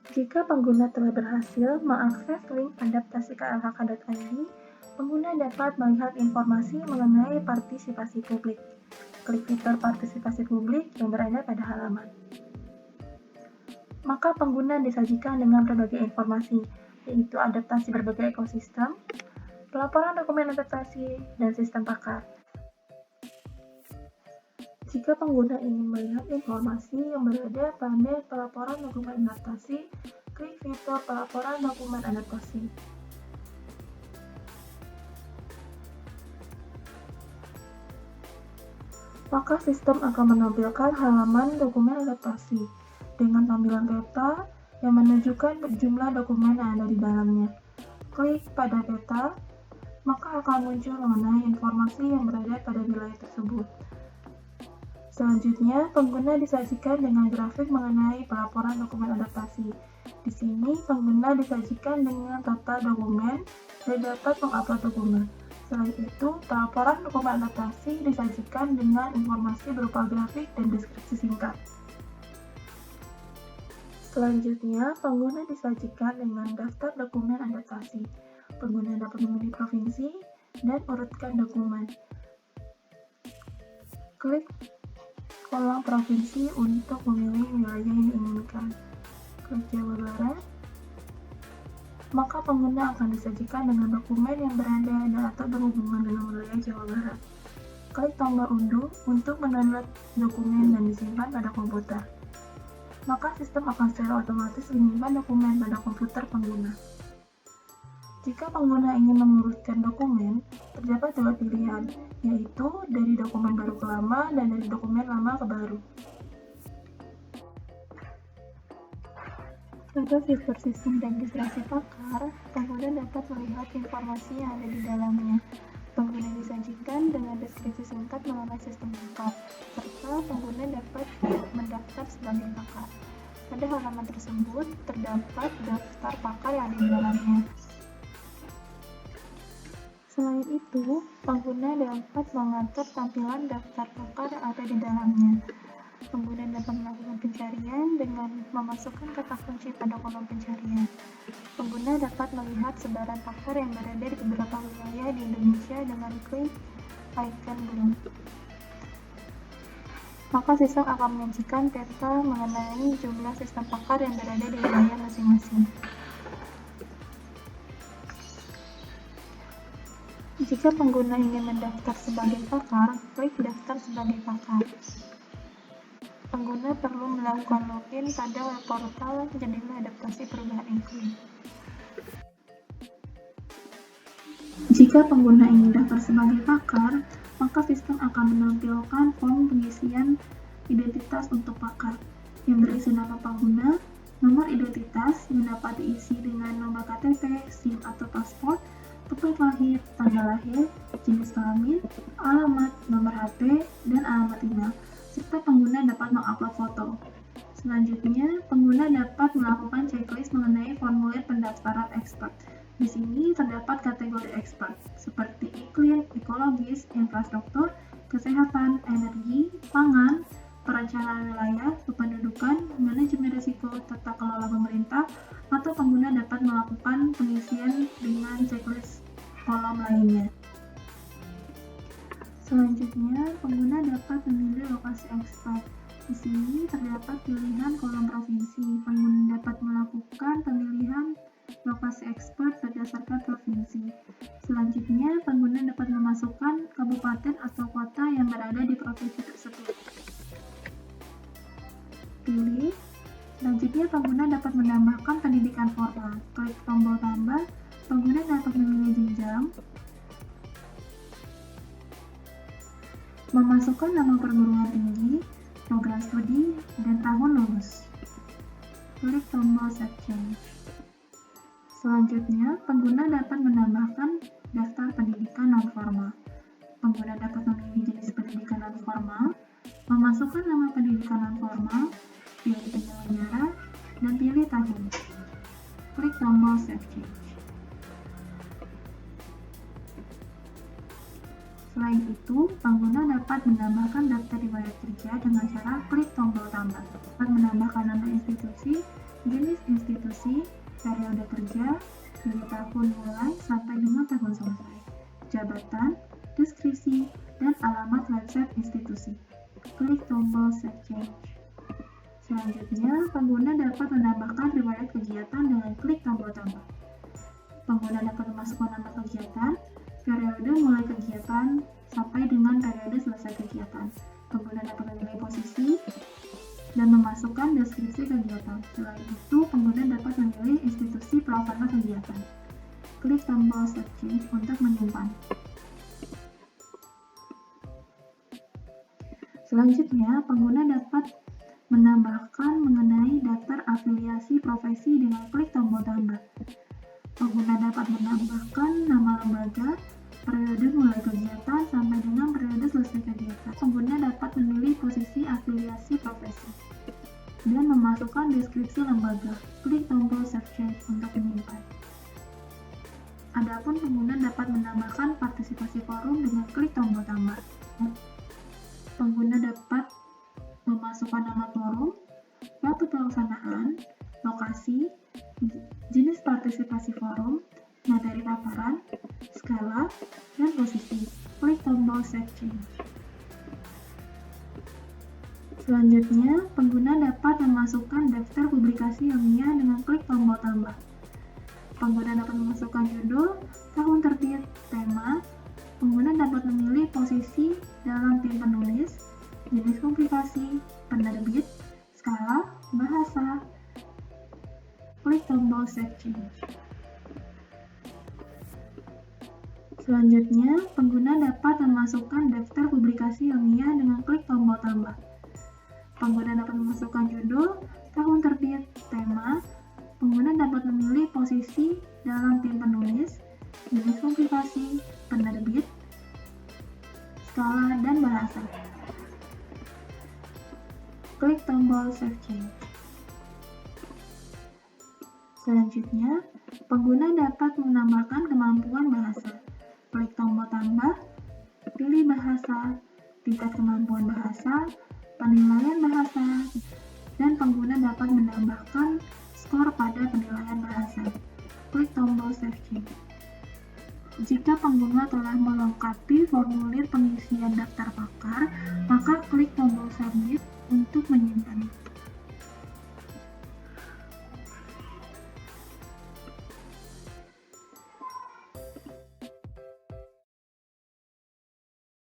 Jika pengguna telah berhasil mengakses link adaptasi KLHK.id, pengguna dapat melihat informasi mengenai partisipasi publik. Klik fitur partisipasi publik yang berada pada halaman. Maka pengguna disajikan dengan berbagai informasi, yaitu adaptasi berbagai ekosistem, pelaporan dokumen adaptasi, dan sistem pakar. Jika pengguna ingin melihat informasi yang berada pada pelaporan dokumen adaptasi, klik fitur pelaporan dokumen adaptasi. Maka sistem akan menampilkan halaman dokumen adaptasi dengan tampilan peta yang menunjukkan jumlah dokumen yang ada di dalamnya. Klik pada peta, maka akan muncul mengenai informasi yang berada pada wilayah tersebut. Selanjutnya, pengguna disajikan dengan grafik mengenai pelaporan dokumen adaptasi. Di sini, pengguna disajikan dengan total dokumen dan dapat mengupload dokumen. Selain itu, pelaporan dokumen adaptasi disajikan dengan informasi berupa grafik dan deskripsi singkat. Selanjutnya, pengguna disajikan dengan daftar dokumen adaptasi. Pengguna dapat memilih provinsi dan urutkan dokumen. Klik kolom provinsi untuk memilih wilayah yang diinginkan. Klik Jawa Barat, maka pengguna akan disajikan dengan dokumen yang berada dan atau berhubungan dengan wilayah Jawa Barat. Klik tombol unduh untuk mendownload dokumen dan disimpan pada komputer. Maka sistem akan secara otomatis menyimpan dokumen pada komputer pengguna. Jika pengguna ingin mengurutkan dokumen, terdapat dua pilihan, yaitu dari dokumen baru ke lama dan dari dokumen lama ke baru. Pada fitur sistem registrasi pakar, pengguna dapat melihat informasi yang ada di dalamnya. Pengguna disajikan dengan deskripsi singkat mengenai sistem pakar, serta pengguna dapat mendaftar sebagai pakar. Pada halaman tersebut, terdapat daftar pakar yang ada di dalamnya. Selain itu, pengguna dapat mengatur tampilan daftar pakar yang ada di dalamnya. Pengguna dapat melakukan pencarian dengan memasukkan kata kunci pada kolom pencarian. Pengguna dapat melihat sebaran pakar yang berada di beberapa wilayah di Indonesia dengan klik icon blue. Maka sistem akan menyajikan peta mengenai jumlah sistem pakar yang berada di wilayah masing-masing. Jika pengguna ingin mendaftar sebagai pakar, klik daftar sebagai pakar. Pengguna perlu melakukan login pada web portal jendela adaptasi perubahan iklim. Jika pengguna ingin daftar sebagai pakar, maka sistem akan menampilkan form pengisian identitas untuk pakar yang berisi nama pengguna, nomor identitas yang dapat diisi dengan nomor KTP, SIM atau paspor, tempat lahir, tanggal lahir, jenis kelamin, alamat, nomor HP, dan alamat email, serta pengguna dapat mengupload foto. Selanjutnya, pengguna dapat melakukan checklist mengenai formulir pendaftaran expert. Di sini terdapat kategori expert, seperti iklim, ekologis, infrastruktur, kesehatan, energi, pangan, perencanaan wilayah, kependudukan, manajemen risiko, tata kelola pemerintah, atau pengguna dapat melakukan pengisian dengan checklist kolom lainnya. Selanjutnya, pengguna dapat memilih lokasi expert. Di sini terdapat pilihan kolom provinsi. Pengguna dapat melakukan pemilihan lokasi expert berdasarkan provinsi. Selanjutnya, pengguna dapat memasukkan kabupaten atau kota yang berada di provinsi tersebut. Pilih. Selanjutnya, pengguna dapat menambahkan pendidikan formal. Klik tombol tambah. Pengguna dapat memilih jenjang, memasukkan nama perguruan tinggi, program studi, dan tahun lulus. Klik tombol Save Change. Selanjutnya, pengguna dapat menambahkan daftar pendidikan non-formal. Pengguna dapat memilih jenis pendidikan non-formal, memasukkan nama pendidikan non-formal, pilih penyelenggara, dan pilih tahun. Klik tombol Save Change. Selain itu, pengguna dapat menambahkan daftar riwayat kerja dengan cara klik tombol tambah. Dapat menambahkan nama institusi, jenis institusi, periode kerja, dari tahun mulai sampai dengan tahun selesai, jabatan, deskripsi, dan alamat website institusi. Klik tombol Save Change. Selanjutnya, pengguna dapat menambahkan riwayat kegiatan dengan klik tombol tambah. Pengguna dapat memasukkan nama kegiatan, periode mulai kegiatan, sampai dengan periode selesai kegiatan. Pengguna dapat memilih posisi dan memasukkan deskripsi kegiatan. Selain itu, pengguna dapat memilih institusi pelaksana kegiatan. Klik tombol Save Change untuk menyimpan. Selanjutnya, pengguna dapat menambahkan mengenai daftar afiliasi profesi dengan klik tombol tambah. Pengguna dapat menambahkan nama lembaga, periode mulai kegiatan sampai dengan periode selesai kegiatan. Pengguna dapat memilih posisi afiliasi profesi dan memasukkan deskripsi lembaga. Klik tombol Save Change untuk menyimpan. Adapun pengguna dapat menambahkan partisipasi forum dengan klik tombol tambah. Pengguna dapat memasukkan nama forum, waktu pelaksanaan, lokasi, jenis partisipasi forum, materi paparan, skala, dan posisi. Klik tombol Save Change. Selanjutnya, pengguna dapat memasukkan daftar publikasi ilmiah dengan klik tombol tambah. Pengguna dapat memasukkan judul, tahun terbit, tema. Pengguna dapat memilih posisi dalam tim penulis, jenis publikasi, penerbit, skala, bahasa. Klik tombol Save Change. Selanjutnya, pengguna dapat memasukkan daftar publikasi ilmiah dengan klik tombol tambah. Pengguna dapat memasukkan judul, tahun terbit, tema. Pengguna dapat memilih posisi dalam tim penulis, jenis publikasi, penerbit, skala, dan bahasa. Klik tombol Save Change. Selanjutnya, pengguna dapat menambahkan kemampuan bahasa. Klik tombol tambah, pilih bahasa, tingkat kemampuan bahasa, penilaian bahasa, dan pengguna dapat menambahkan skor pada penilaian bahasa. Klik tombol Save Change. Jika pengguna telah melengkapi formulir pengisian daftar